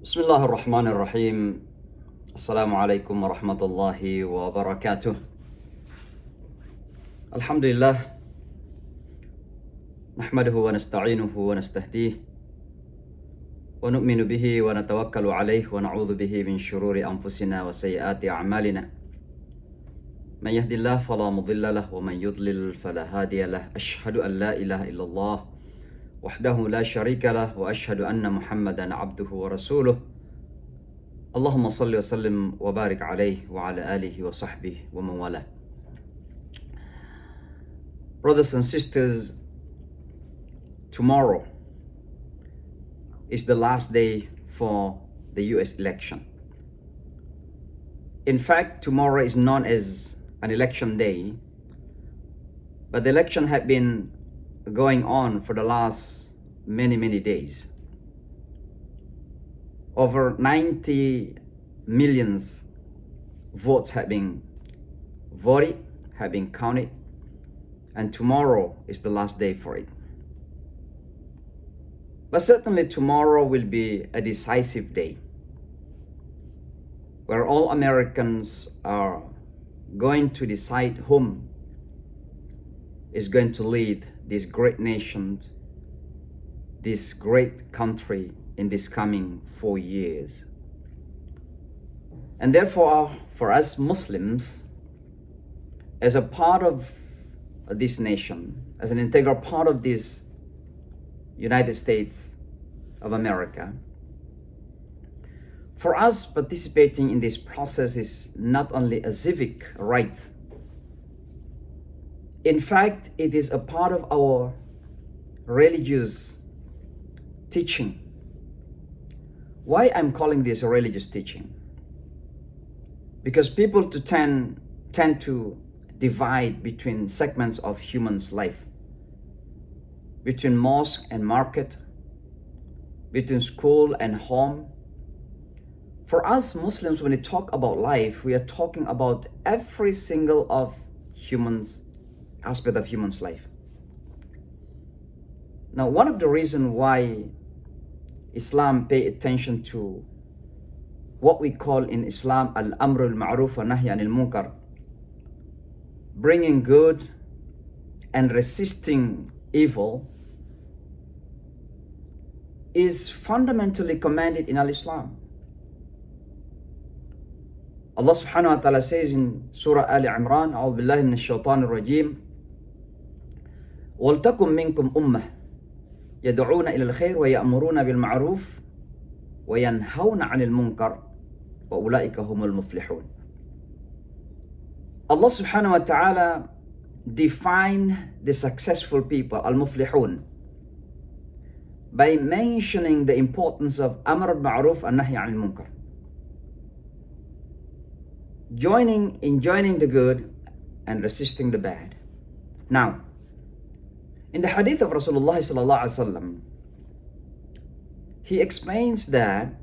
بسم الله الرحمن الرحيم. السلام عليكم ورحمة الله وبركاته. الحمد لله نحمده ونستعينه ونستهديه ونؤمن به ونتوكل عليه ونعوذ به من شرور أنفسنا وسيئات أعمالنا. من يهد الله فلا مضل له ومن يضلل فلا هادي له. أشهد أن لا إله إلا الله وحده لا شريك له وأشهد أن محمدا عبده ورسوله. اللهم صل وسلم وبارك عليه وعلى آله وصحبه ومن والاه. Brothers and sisters, tomorrow is the last day for the US election. In fact, tomorrow is known as an election day, but the election had been going on for the last many days. Over 90 million votes have been voted, have been counted, and tomorrow is the last day for it. But certainly tomorrow will be a decisive day where all Americans are going to decide whom is going to lead this great nation, this great country in this coming 4 years. And therefore, for us Muslims, as a part of this nation, as an integral part of this United States of America, for us participating in this process is not only a civic right. In fact, it is a part of our religious teaching. Why I'm calling this a religious teaching? Because people tend to divide between segments of human's life, between mosque and market, between school and home. For us Muslims, when we talk about life, we are talking about every single of humans aspect of human's life. Now, one of the reasons why Islam pay attention to what we call in Islam al-amr al-ma'ruf wa nahy anil munkar, bringing good and resisting evil, is fundamentally commanded in al-Islam. Allah subhanahu wa ta'ala says in Surah Ali Imran, A'udhu billahi minash shaitanir rajim, وَلْتَكُمْ مِنْكُمْ أُمَّةٌ يَدْعُونَ إِلَى الْخَيْرِ وَيَأْمُرُونَ بِالْمَعْرُوفِ وَيَنْهَوْنَ عَنِ الْمُنْكَرِ وَأُولَٰئِكَ هُمُ الْمُفْلِحُونَ. Allah subhanahu wa ta'ala defined the successful people, al-muflihun, by mentioning the importance of amr al-ma'ruf and nahy anil munkar. Enjoining the good and resisting the bad. Now, in the hadith of Rasulullah sallallahu alaihi wasallam, he explains that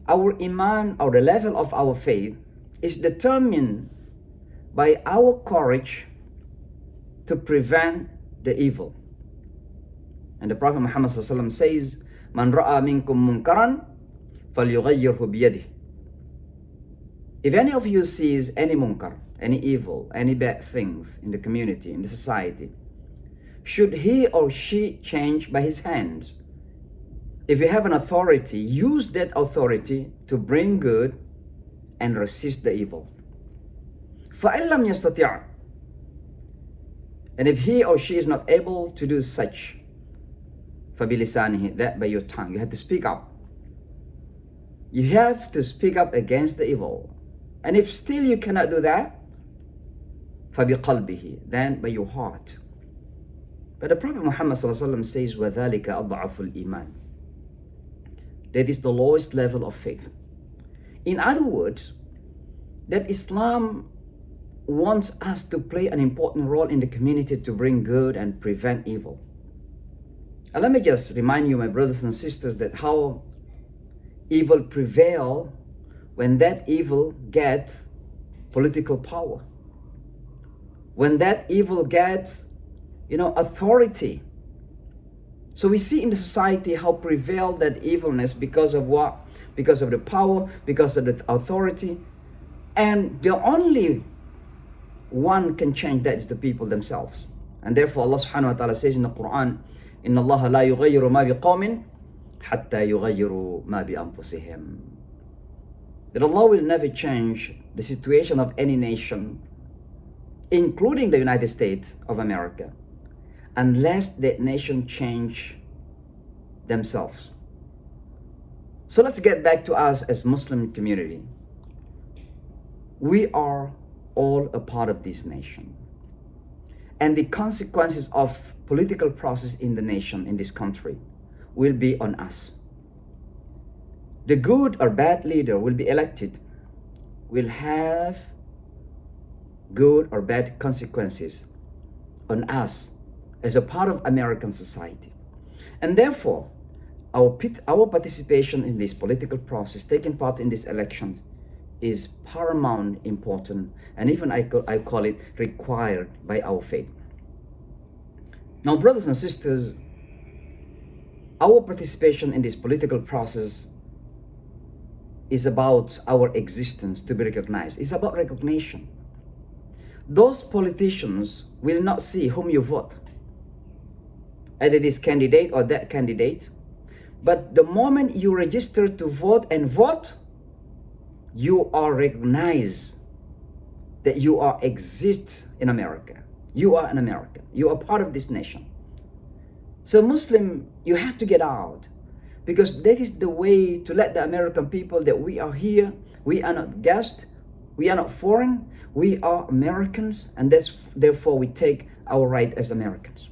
our iman, or the level of our faith, is determined by our courage to prevent the evil. And the Prophet Muhammad sallallahu alaihi wasallam says, "Man ra'a minkum munkaran falyughayyirhu biyadihi." If any of you sees any munkar, any evil, any bad things in the community, in the society, should he or she change by his hands. If you have an authority, use that authority to bring good and resist the evil. فَإِن لَمْ يَسْتَطِعْ, and if he or she is not able to do such, فَبِلِسَانِهِ, that by your tongue. You have to speak up. You have to speak up against the evil. And if still you cannot do that, فَبِقَلْبِهِ, then by your heart. But the Prophet Muhammad says, وَذَلِكَ أَضْعَفُ الْإِيمَانِ, that is the lowest level of faith. In other words, that Islam wants us to play an important role in the community to bring good and prevent evil. And let me just remind you, my brothers and sisters, that how evil prevail when that evil gets political power, when that evil gets authority. So we see in the society how prevail that evilness because of what? Because of the power, because of the authority. And the only one can change that is the people themselves. And therefore Allah subhanahu wa ta'ala says in the Quran, إِنَّ اللَّهَ لَا يُغَيِّرُ مَا بِقَوْمٍ حَتَّى يُغَيِّرُوا مَا بِأَنفُسِهِمْ. That Allah will never change the situation of any nation, including the United States of America, unless that nation change themselves. So let's get back to us as Muslim community. We are all a part of this nation. And the consequences of political process in the nation, in this country, will be on us. The good or bad leader will be elected, will have good or bad consequences on us as a part of American society. And therefore, our participation in this political process, taking part in this election, is paramount important, and even I call it required by our faith. Now, brothers and sisters, our participation in this political process is about our existence to be recognized. It's about recognition. Those politicians will not see whom you vote, either this candidate or that candidate, but the moment you register to vote and vote, you are recognized that you exist in America. You are an American. You are part of this nation. So Muslim, you have to get out, because that is the way to let the American people that we are here. We are not guests. We are not foreign. We are Americans, and therefore we take our right as Americans.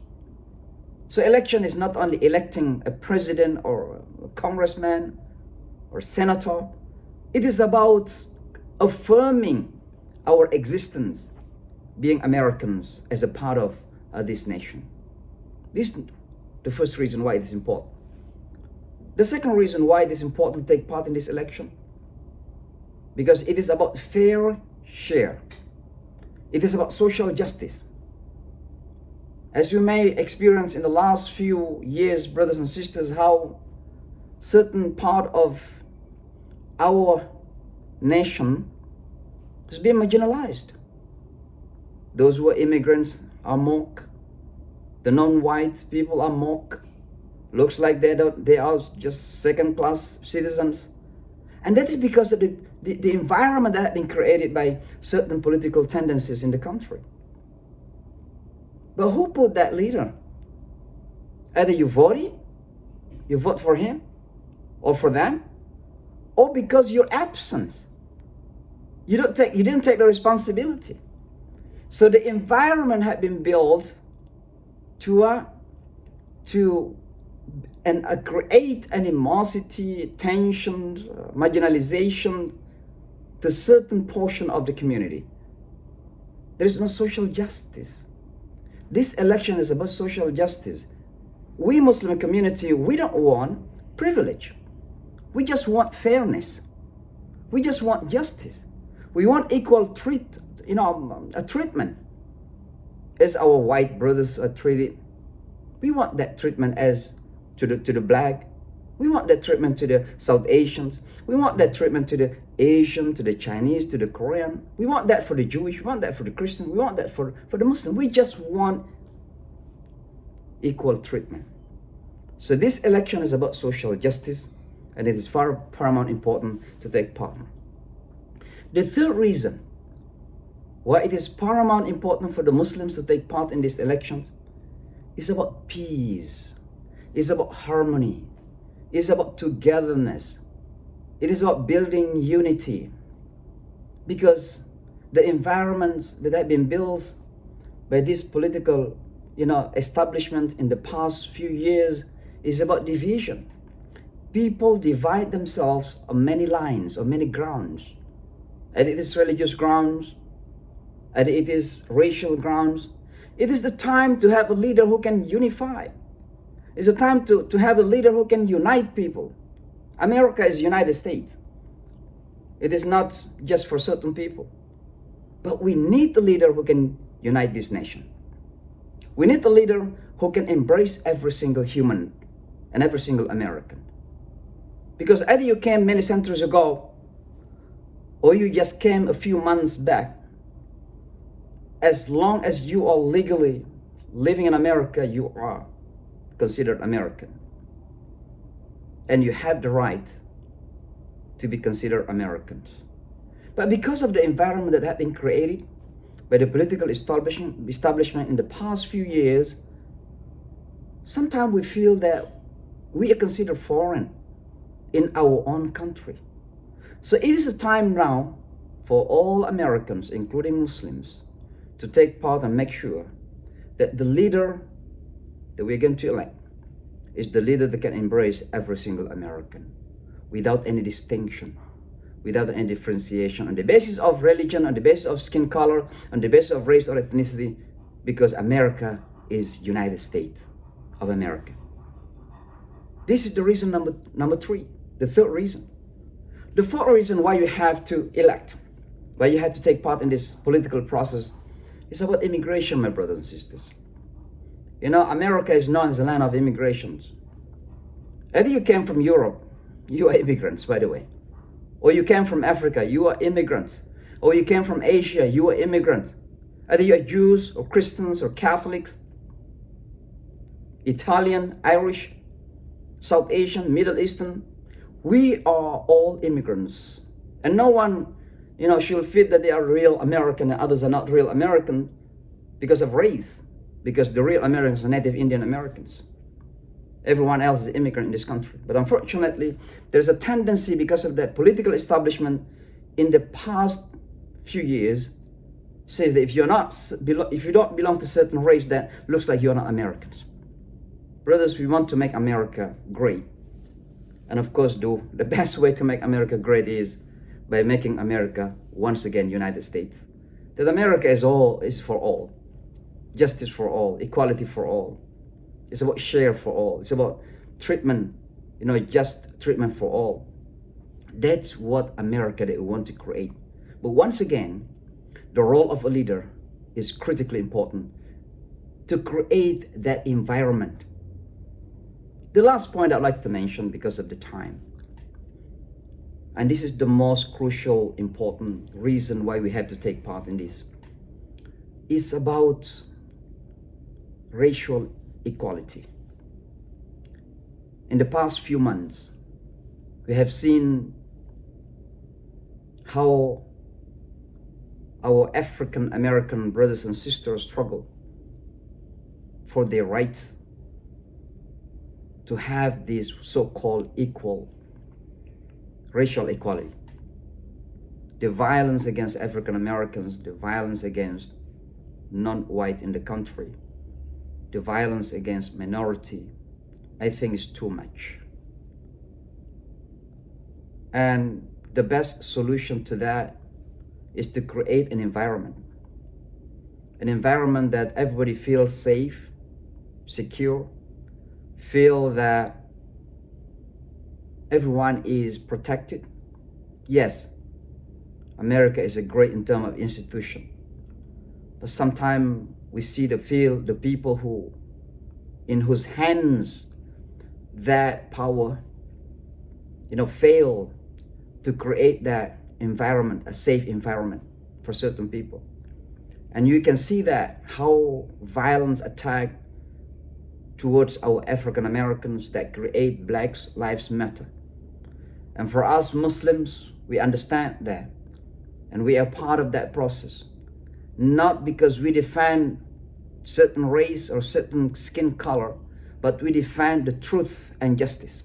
So election is not only electing a president or a congressman or senator. It is about affirming our existence, being Americans as a part of this nation. This is the first reason why it is important. The second reason why it is important to take part in this election, because it is about fair share. It is about social justice. As you may experience in the last few years, brothers and sisters, how certain part of our nation has been marginalized. Those who are immigrants are mocked. The non-white people are mocked. Looks like they are just second-class citizens. And that is because of the environment that has been created by certain political tendencies in the country. But who put that leader? Either you vote for him or for them, or because you're absent. You didn't take the responsibility. So the environment had been built to create animosity, tension, marginalization to certain portion of the community. There is no social justice. This election is about social justice. We Muslim community, we don't want privilege. We just want fairness. We just want justice. We want equal treatment as our white brothers are treated. We want that treatment as to the black. We want that treatment to the South Asians. We want that treatment to the Asian, to the Chinese, to the Korean. We want that for the Jewish. We want that for the Christian. We want that for the Muslim. We just want equal treatment. So this election is about social justice, and it is paramount important to take part. The third reason why it is paramount important for the Muslims to take part in this election is about peace. It's about harmony. It's about togetherness. It is about building unity. Because the environment that have been built by this political, establishment in the past few years is about division. People divide themselves on many lines, on many grounds. And it is religious grounds, and it is racial grounds. It is the time to have a leader who can unify. It's a time to have a leader who can unite people. America is the United States. It is not just for certain people. But we need a leader who can unite this nation. We need a leader who can embrace every single human and every single American. Because either you came many centuries ago, or you just came a few months back, as long as you are legally living in America, you are considered American. And you have the right to be considered Americans. But because of the environment that has been created by the political establishment in the past few years, sometimes we feel that we are considered foreign in our own country. So it is a time now for all Americans, including Muslims, to take part and make sure that the leader that we're going to elect is the leader that can embrace every single American without any distinction, without any differentiation on the basis of religion, on the basis of skin color, on the basis of race or ethnicity, because America is United States of America. This is the reason number three. The third reason. The fourth reason why you have to elect, why you have to take part in this political process, is about immigration, my brothers and sisters. You know, America is known as a land of immigrations. Either you came from Europe, you are immigrants, by the way. Or you came from Africa, you are immigrants. Or you came from Asia, you are immigrants. Either you are Jews or Christians or Catholics, Italian, Irish, South Asian, Middle Eastern. We are all immigrants. And no one, should feel that they are real American and others are not real American because of race. Because the real Americans are Native Indian Americans. Everyone else is immigrant in this country. But unfortunately, there's a tendency because of that political establishment in the past few years says that if you don't belong to a certain race, that looks like you're not Americans. Brothers, we want to make America great. And of course, the best way to make America great is by making America once again United States. That America is for all. Justice for all, equality for all. It's about share for all. It's about treatment, just treatment for all. That's what America that we want to create. But once again, the role of a leader is critically important to create that environment. The last point I'd like to mention because of the time, and this is the most crucial, important reason why we have to take part in this, is about racial equality. In the past few months, we have seen how our African American brothers and sisters struggle for their right to have this so-called equal racial equality. The violence against African Americans, the violence against non-white in the country, the violence against minority, I think is too much. And the best solution to that is to create an environment that everybody feels safe, secure, feel that everyone is protected. Yes, America is a great in terms of institution, but sometimes we see the people in whose hands that power, fail to create that environment, a safe environment for certain people. And you can see that how violence attack towards our African Americans that create Black Lives Matter. And for us Muslims, we understand that. And we are part of that process. Not because we defend certain race or certain skin color, but we defend the truth and justice.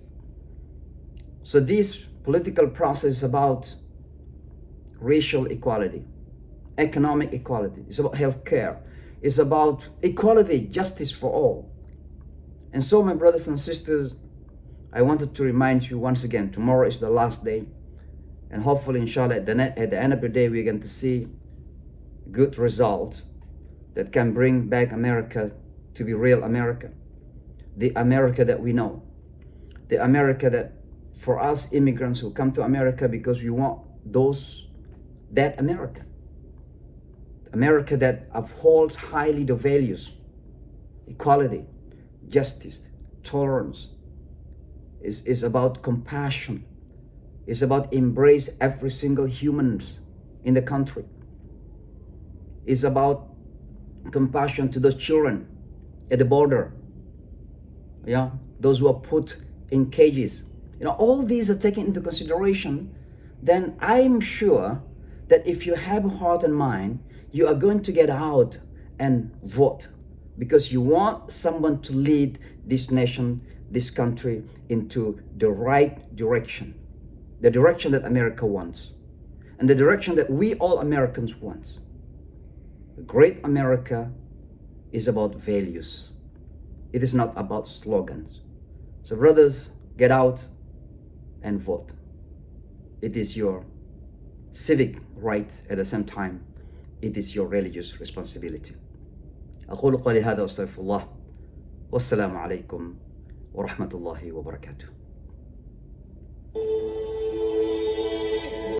So this political process is about racial equality, economic equality. It's about healthcare. It's about equality, justice for all. And so, my brothers and sisters, I wanted to remind you once again, tomorrow is the last day. And hopefully, inshallah, at the end of the day, we're going to see good results that can bring back America to be real America. The America that we know. The America that, for us immigrants who come to America because we want that America. America that upholds highly the values equality, justice, tolerance. Is about compassion. It's about embrace every single human in the country. It's about compassion to those children at the border. Yeah, those who are put in cages. All these are taken into consideration. Then I'm sure that if you have a heart and mind, you are going to get out and vote, because you want someone to lead this nation, this country, into the right direction, the direction that America wants, and the direction that we all Americans want. A great America is about values. It is not about slogans. So brothers, get out and vote. It is your civic right. At the same time, it is your religious responsibility. أقول قولي هذا وأستغفر الله. والسلام عليكم ورحمة الله وبركاته.